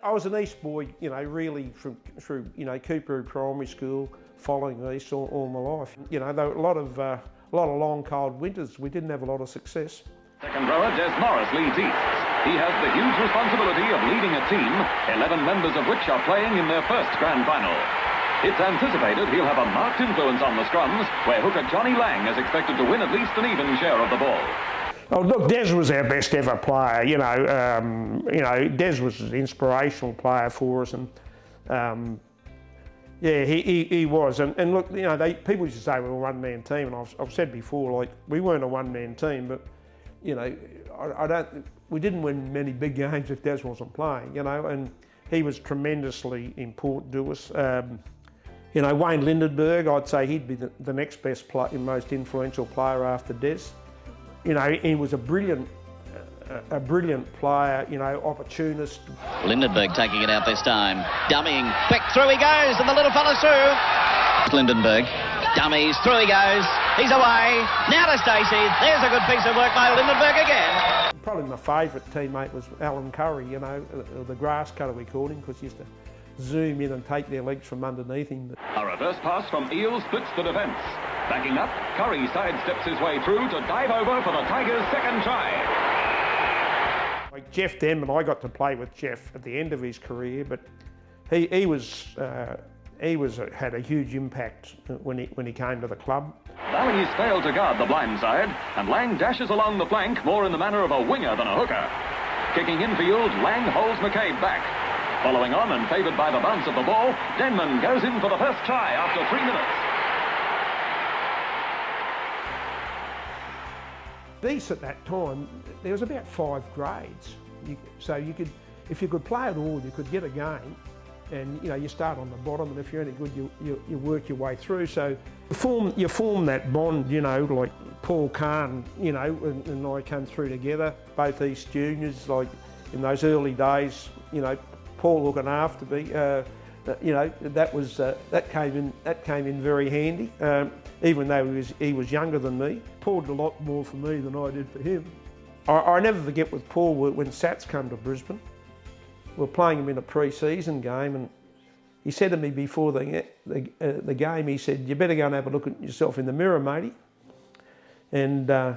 I was an East boy, really through Cooperoo Primary School, following East all my life. There were a lot of long, cold winters. We didn't have a lot of success. Second rower Des Morris leads East. He has the huge responsibility of leading a team, 11 members of which are playing in their first grand final. It's anticipated he'll have a marked influence on the scrums, where hooker Johnny Lang is expected to win at least an even share of the ball. Oh, look, Des was our best ever player. Des was an inspirational player for us, and he was. And look, people used to say we were a one-man team, and I've said before, like, we weren't a one-man team, but we didn't win many big games if Des wasn't playing. And he was tremendously important to us. Wayne Lindenberg, I'd say he'd be the next best player, most influential player after Des. He was a brilliant player, opportunist. Lindenberg taking it out this time. Dummying, quick, through he goes, and the little fella's through. Lindenberg, dummies, through he goes, he's away. Now to Stacey, there's a good piece of work by Lindenberg again. Probably my favourite teammate was Alan Curry, the grass cutter we called him, because he used to zoom in and take their legs from underneath him. A reverse pass from Eel splits the defence. Backing up, Curry sidesteps his way through to dive over for the Tigers' second try. Like Jeff Denman, I got to play with Jeff at the end of his career, but he had a huge impact when he came to the club. Bally's failed to guard the blind side, and Lang dashes along the flank more in the manner of a winger than a hooker. Kicking infield, Lang holds McCabe back. Following on and favoured by the bounce of the ball, Denman goes in for the first try after 3 minutes. East at that time, there was about 5 grades. So if you could play at all, you could get a game, and you start on the bottom, and if you're any good, you work your way through. So you form that bond, like Paul Kahn, and I came through together, both East juniors, like in those early days, Paul looking after me, that came in very handy. Even though he was younger than me, Paul did a lot more for me than I did for him. I never forget with Paul when Sats come to Brisbane. We were playing him in a pre-season game, and he said to me before the game, he said, "You better go and have a look at yourself in the mirror, matey." And I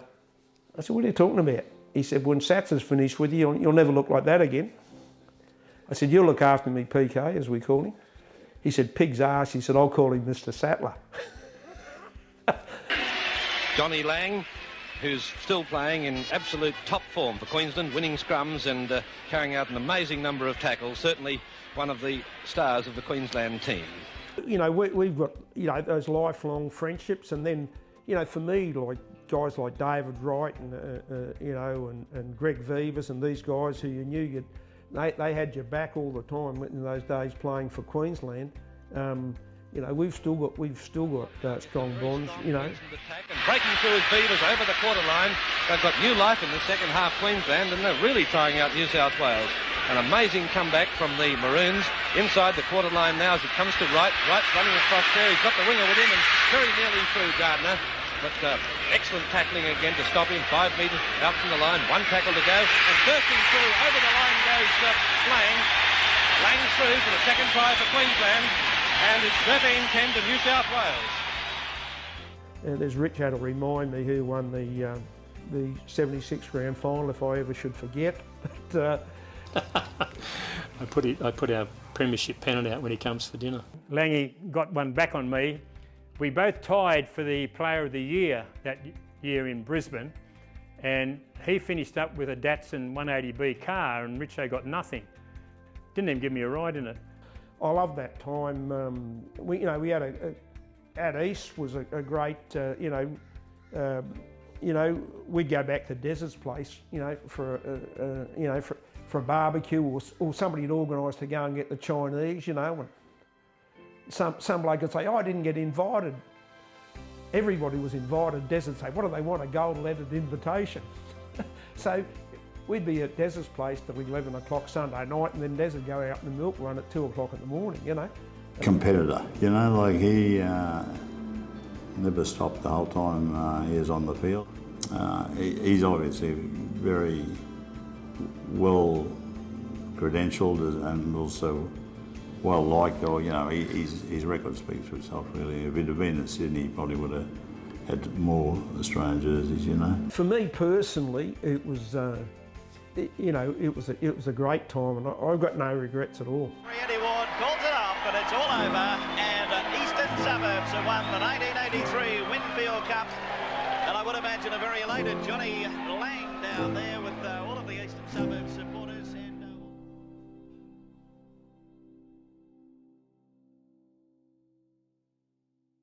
said, "What are you talking about?" He said, "When Sats is finished with you, you'll never look like that again." I said, "You'll look after me, PK, as we call him." He said, "Pig's ass." He said, "I'll call him Mr. Sattler." Johnny Lang, who's still playing in absolute top form for Queensland, winning scrums and carrying out an amazing number of tackles, certainly one of the stars of the Queensland team. We've got, those lifelong friendships, and then, for me, like guys like David Wright and Greg Vivas and these guys who you knew they had your back all the time in those days playing for Queensland. We've still got strong bonds. And breaking through his beavers over the quarter line. They've got new life in the second half, Queensland, and they're really trying out New South Wales. An amazing comeback from the Maroons inside the quarter line now as it comes to Wright. Wright's running across there. He's got the winger with him and very nearly through Gardner. But excellent tackling again to stop him. 5 metres out from the line. 1 tackle to go. And bursting through over the line goes Lang. Lang through for the second try for Queensland. And it's 13-10 to New South Wales. There's Rich had to remind me who won the 76 grand final, if I ever should forget. But, I put our premiership pennant out when he comes for dinner. Langy got one back on me. We both tied for the Player of the Year that year in Brisbane, and he finished up with a Datsun 180B car, and Richo got nothing. Didn't even give me a ride in it. I love that time. We had at East was a great, we'd go back to Des's place, for a barbecue, or somebody had organised to go and get the Chinese, and some bloke would say, "Oh, I didn't get invited." Everybody was invited. Des would say, "What do they want? A gold-letted invitation?" So we'd be at Des's place till 11 o'clock Sunday night, and then Des would go out in the milk run at 2 o'clock in the morning, Competitor, like he never stopped the whole time he was on the field. He's obviously very well credentialed and also well liked. Or his record speaks for itself really. If it had been in Sydney, he probably would have had more Australian jerseys. For me personally, it was. It was a great time, and I've got no regrets at all. Eddie Ward calls it off, but it's all over, and Eastern Suburbs have won the 1983 Winfield Cup, and I would imagine a very elated Johnny Lang down there.